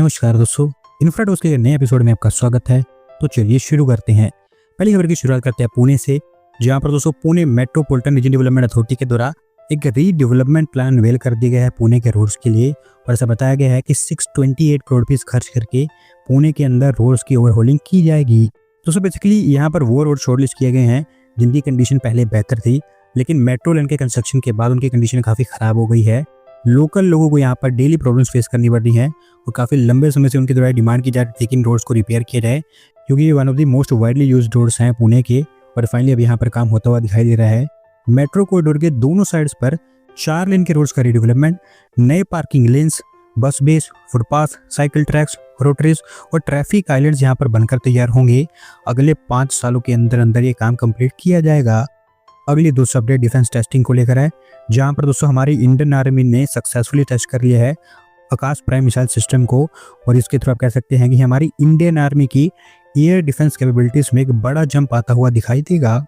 नमस्कार दोस्तों, इन्फ्राडोज के नए एपिसोड में आपका स्वागत है। तो चलिए शुरू करते हैं। पहली खबर की शुरुआत करते हैं पुणे से, जहां पर दोस्तों Pune metropolitan region development authority के द्वारा एक रीडेवलपमेंट प्लान अनवेल कर दिया गया है पुणे के रोड्स के लिए। और ऐसा बताया गया है कि 628 करोड़ रुपीस खर्च करके पुणे के अंदर रोड्स की ओवरहोलिंग की जाएगी। दोस्तों बेसिकली यहाँ पर वो रोड शॉर्टलिस्ट किए गए हैं जिनकी कंडीशन पहले बेहतर थी, लेकिन मेट्रो लाइन के कंस्ट्रक्शन के बाद उनकी कंडीशन काफ़ी ख़राब हो गई है। लोकल लोगों को यहाँ पर डेली प्रॉब्लम्स फेस करनी पड़ रही हैं और काफ़ी लंबे समय से उनके द्वारा डिमांड की जा रही थी कि इन रोड्स को रिपेयर किया जाए, क्योंकि ये one of the most widely used roads हैं पुणे के। और फाइनली अब यहाँ पर काम होता हुआ दिखाई दे रहा है। मेट्रो कॉरिडोर के दोनों साइड्स पर 4 लेन के रोड्स का रीडेवलपमेंट, नए पार्किंग लेन्स, बस base, footpath, cycle tracks, Rotaries और ट्रैफिक आइलैंड्स यहाँ पर बनकर तैयार होंगे। अगले 5 सालों के अंदर अंदर ये काम कंप्लीट किया जाएगा। अगली दूसरा अपडेट डिफेंस टेस्टिंग को लेकर है, जहां पर दोस्तों हमारी इंडियन आर्मी ने सक्सेसफुली टेस्ट कर लिया है आकाश प्राइम मिसाइल सिस्टम को। और इसके थ्रू आप कह सकते हैं कि हमारी इंडियन आर्मी की एयर डिफेंस कैपेबिलिटीज में एक बड़ा जंप आता हुआ दिखाई देगा।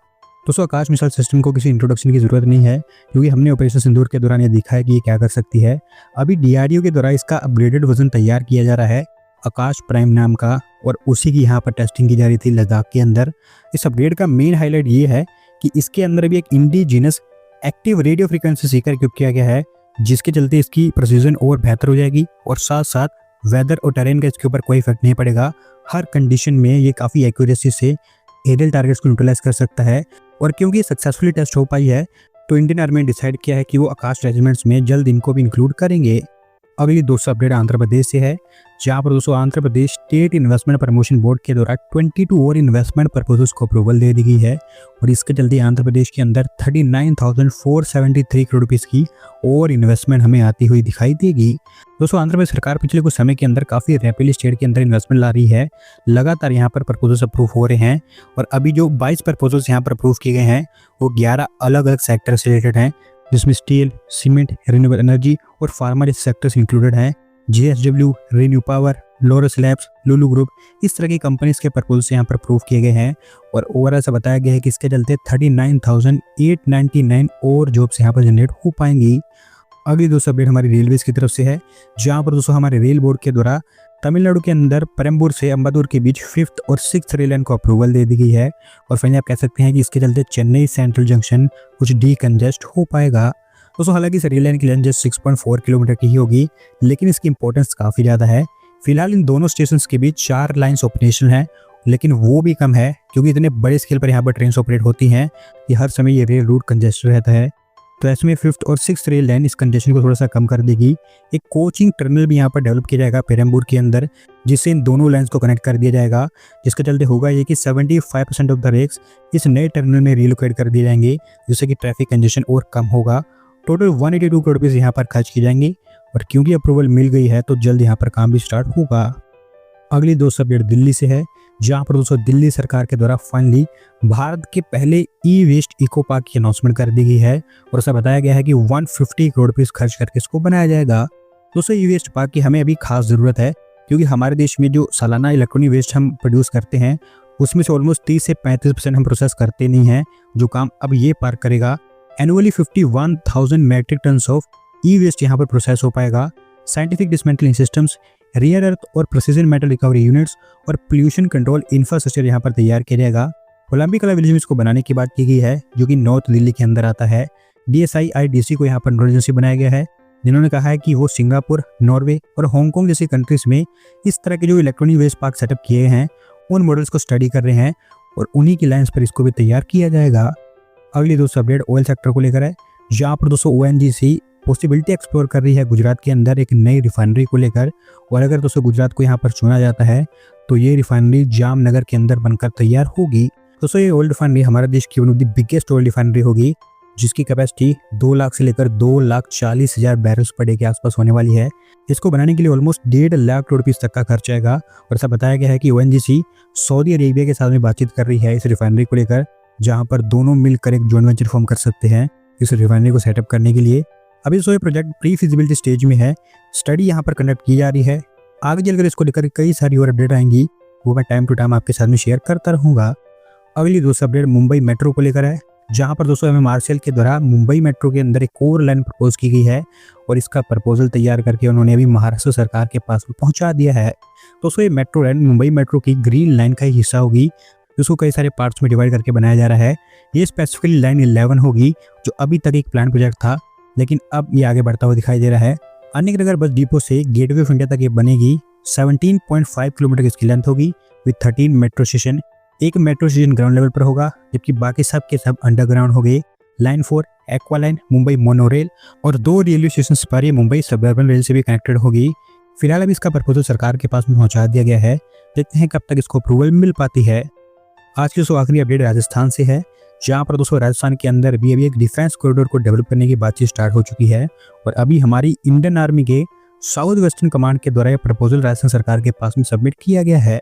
दोस्तों आकाश मिसाइल सिस्टम को किसी इंट्रोडक्शन की जरूरत नहीं है, क्योंकि हमने ऑपरेशन सिंदूर के दौरान ये दिखा है कि ये क्या कर सकती है। अभी DRDO के द्वारा इसका अपग्रेडेड वर्जन तैयार किया जा रहा है आकाश प्राइम नाम का, और उसी की यहाँ पर टेस्टिंग की जा रही थी लद्दाख के अंदर। इस अपग्रेड का मेन हाईलाइट ये है कि इसके अंदर भी एक indigenous active radio frequency Sikar equip किया गया है, जिसके चलते इसकी प्रिसीजन और बेहतर हो जाएगी और साथ साथ वेदर और टेरेन का इसके ऊपर कोई इफेक्ट नहीं पड़ेगा। हर कंडीशन में ये काफ़ी एक्यूरेसी से एरियल टारगेट्स को न्यूट्रलाइज कर सकता है। और क्योंकि ये सक्सेसफुली टेस्ट हो पाई है, तो इंडियन आर्मी ने डिसाइड किया है कि वो आकाश रेजिमेंट्स में जल्द इनको भी इंक्लूड करेंगे। अगली दोस्तों अपडेट आंध्र प्रदेश से है, जहां पर दोस्तों Andhra Pradesh estate investment promotion board के द्वारा 22 और इन्वेस्टमेंट पर्पसेस को अप्रूवल दे दी गई है। और इसके चलते आंध्र प्रदेश के अंदर 39,473 करोड़ रुपीस की और इन्वेस्टमेंट हमें आती हुई दिखाई देगी। दोस्तों आंध्र प्रदेश सरकार पिछले कुछ समय के अंदर काफ़ी रैपिडली स्टेट के अंदर इन्वेस्टमेंट ला रही है। लगातार यहाँ पर प्रपोजल्स अप्रूव हो रहे हैं, और अभी जो 22 प्रपोजल्स यहाँ पर अप्रूव किए गए हैं वो 11 अलग अलग सेक्टर से रिलेटेड हैं, जिसमें स्टील, सीमेंट, रिन्यूएबल एनर्जी और फार्मा जैसे सेक्टर्स इंक्लूडेड हैं। JSW, renew power, Laurus labs, Lulu group, इस तरह की कंपनीज के प्रपोजल्स यहाँ पर अप्रूव किए गए हैं। और ओवरऑल से बताया गया है कि इसके चलते 39,899 और जॉब्स यहाँ पर जनरेट हो पाएंगी। अगली दोस्तों अपडेट हमारी रेलवेज की तरफ से है, जहाँ पर दोस्तों हमारे रेल बोर्ड के द्वारा तमिलनाडु के अंदर परम्बूर से अम्बादूर के बीच 5th और 6th रेल लाइन को अप्रूवल दे दी गई है। और फाइनली आप कह सकते हैं कि इसके चलते चेन्नई सेंट्रल जंक्शन कुछ डीकंजेस्ट हो पाएगा। दोस्तों हालांकि इस रेल लाइन की लेंथ जस्ट 6.4 किलोमीटर की ही होगी, लेकिन इसकी इंपॉर्टेंस काफ़ी ज़्यादा है। फिलहाल इन दोनों स्टेशन के बीच 4 लाइन्स ऑपरेशनल हैं, लेकिन वो भी कम है क्योंकि इतने बड़े स्केल पर यहाँ पर ट्रेन ऑपरेट होती हैं कि हर समय ये रेल रूट कंजेस्टेड रहता है। तो ऐसे में 5th और 6th रेल लाइन इस कंजेशन को थोड़ा सा कम कर देगी। एक कोचिंग टर्मिनल भी यहाँ पर डेवलप किया जाएगा पेरम्बूर के अंदर, जिससे इन दोनों लाइन्स को कनेक्ट कर दिया जाएगा। जिसके चलते होगा ये कि 75% ऑफ द रेक्स इस नए टर्मिनल में रिलोकेट कर दिए जाएंगे, जिससे कि ट्रैफिक कंजेशन और कम होगा। टोटल 182 करोड़ रुपये यहाँ पर खर्च किए जाएंगे, और क्योंकि अप्रूवल मिल गई है तो जल्द यहाँ पर काम भी स्टार्ट होगा। अगली दोस्तों अपडेट दिल्ली से है, जहाँ पर दोस्तों दिल्ली सरकार के द्वारा फाइनली भारत के पहले ई-वेस्ट इको पार्क की अनाउंसमेंट कर दी गई है। और ऐसा बताया गया है कि 150 करोड़ रुपये खर्च करके इसको बनाया जाएगा। दोस्तों ई-वेस्ट पार्क की हमें अभी खास ज़रूरत है, क्योंकि हमारे देश में जो सालाना इलेक्ट्रॉनिक वेस्ट हम प्रोड्यूस करते हैं उसमें से ऑलमोस्ट 30 से 35% हम प्रोसेस करते नहीं हैं, जो काम अब ये पार्क करेगा। Annually 51,000 metric tons of e waste यहाँ पर प्रोसेस हो पाएगा। Scientific dismantling systems, rare earth और प्रिसीजन मेटल रिकवरी यूनिट्स और पोल्यूशन कंट्रोल इंफ्रास्ट्रक्चर यहाँ पर तैयार किया जाएगा। कोलंबी कला विलेज में इसको बनाने की बात की गई है, जो कि नॉर्थ दिल्ली के अंदर आता है। DSIIDC को यहाँ पर नोडल एजेंसी बनाया गया है, जिन्होंने कहा है कि वो सिंगापुर, नॉर्वे और हांगकांग जैसी कंट्रीज में इस तरह के जो इलेक्ट्रॉनिक वेस्ट पार्क सेटअप किए हैं उन मॉडल्स को स्टडी कर रहे हैं, और उन्हीं की लाइन्स पर इसको भी तैयार किया जाएगा। अगली दोस्तों अपडेट ऑयल सेक्टर को लेकर है, जहाँ पर दोस्तों ONGC पॉसिबिलिटी एक्सप्लोर कर रही है गुजरात के अंदर एक नई रिफाइनरी को लेकर। और अगर दोस्तों गुजरात को यहाँ पर चुना जाता है तो ये रिफाइनरी जामनगर के अंदर बनकर तैयार होगी। दोस्तों ये ऑयल रिफाइनरी हमारे देश की one of the biggest oil refinery होगी, जिसकी कैपेसिटी 2 लाख से लेकर 2,40,000 बैरल्स पर डे के आसपास होने वाली है। इसको बनाने के लिए ऑलमोस्ट 1.5 लाख करोड़ रुपीस तक का खर्च आएगा। और ऐसा बताया गया है कि ONGC सऊदी अरेबिया के साथ में बातचीत कर रही है इस रिफाइनरी को लेकर, जहाँ पर दोनों मिलकर एक जॉइंट वेंचर फॉर्म कर सकते हैं इस रिफाइनरी को सेटअप करने के लिए। अभी तो ये प्रोजेक्ट प्री फिजिबिलिटी स्टेज में है, स्टडी यहाँ पर कंडक्ट की जा रही है। आगे चलकर इसको लेकर कई सारी और अपडेट आएंगी, वो मैं टाइम टू टाइम आपके साथ में शेयर करता रहूँगा। अगली दोस्तों अपडेट मुंबई मेट्रो को लेकर है, जहां पर दोस्तों MMRCL के द्वारा मुंबई मेट्रो के अंदर एक और लाइन प्रपोज की गई है और इसका प्रपोजल तैयार करके उन्होंने अभी महाराष्ट्र सरकार के पास में पहुंचा दिया है। दोस्तों ये मेट्रो लाइन मुंबई मेट्रो की ग्रीन लाइन का ही हिस्सा होगी, जिसको कई सारे पार्ट्स में डिवाइड करके बनाया जा रहा है। ये स्पेसिफिकली लाइन 11 होगी, जो अभी तक एक प्लान प्रोजेक्ट था, लेकिन अब ये आगे बढ़ता हुआ दिखाई दे रहा है। अन्य बस डिपो से गेटवे ऑफ इंडिया तक ये बनेगी। 17.5 किलोमीटर की इसकी लेंथ होगी विद 13 मेट्रो स्टेशन। एक मेट्रो स्टेशन ग्राउंड लेवल पर होगा, जबकि बाकी सब के सब अंडरग्राउंड हो गए। Line 4 aqua line Mumbai monorail और 2 रेलवे स्टेशन पर ये मुंबई सबअर्बन रेल से भी कनेक्टेड होगी। फिलहाल अभी इसका प्रपोजल सरकार के पास में पहुंचा दिया गया है, देखते हैं कब तक इसको अप्रूवल मिल पाती है। आज की आखिरी अपडेट राजस्थान से है, जहां पर दोस्तों राजस्थान के अंदर भी अभी एक डिफेंस कॉरिडोर को डेवलप करने की बातचीत स्टार्ट हो चुकी है और अभी हमारी इंडियन आर्मी के साउथ वेस्टर्न कमांड के द्वारा यह प्रपोजल राजस्थान सरकार के पास में सबमिट किया गया है।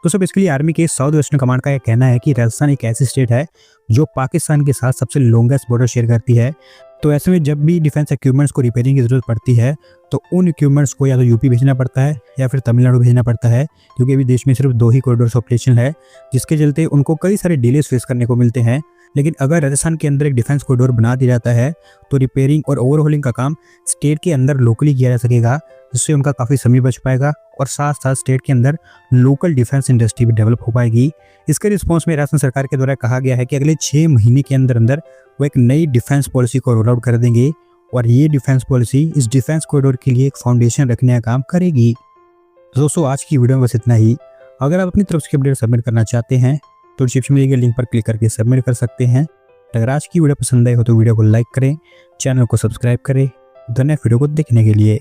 तो सब इसके लिए आर्मी के साउथ वेस्टर्न कमांड का यह कहना है कि राजस्थान एक ऐसी स्टेट है जो पाकिस्तान के साथ सबसे लॉन्गेस्ट बॉर्डर शेयर करती है। तो ऐसे में जब भी डिफेंस इक्विपमेंट्स को रिपेयरिंग की जरूरत पड़ती है तो उन इक्विपमेंट्स को या तो यूपी भेजना पड़ता है या फिर तमिलनाडु भेजना पड़ता है, क्योंकि अभी देश में सिर्फ 2 ही कॉरिडोर्स ऑपरेशन है, जिसके चलते उनको कई सारे डिलेस फेस करने को मिलते हैं। लेकिन अगर राजस्थान के अंदर एक डिफेंस कॉरिडोर बना दिया जाता है तो रिपेयरिंग और ओवरहोलिंग का काम स्टेट के अंदर लोकली किया जा सकेगा, जिससे उनका काफ़ी समय बच पाएगा और साथ साथ स्टेट के अंदर लोकल डिफेंस इंडस्ट्री भी डेवलप हो पाएगी। इसके रिस्पॉन्स में राजस्थान सरकार के द्वारा कहा गया है कि अगले 6 महीने के अंदर अंदर वो एक नई डिफेंस पॉलिसी को रोल आउट कर देंगे और ये डिफेंस पॉलिसी इस डिफेंस कॉरिडोर के लिए एक फाउंडेशन रखने का काम करेगी। दोस्तों आज की वीडियो में बस इतना ही। अगर आप अपनी तरफ से अपडेट सबमिट करना चाहते हैं तो डिस्क्रिप्शन में दिए गए लिंक पर क्लिक करके सबमिट कर सकते हैं। अगर आज की वीडियो पसंद आई हो तो वीडियो को लाइक करें, चैनल को सब्सक्राइब करें। धन्यवाद वीडियो को देखने के लिए।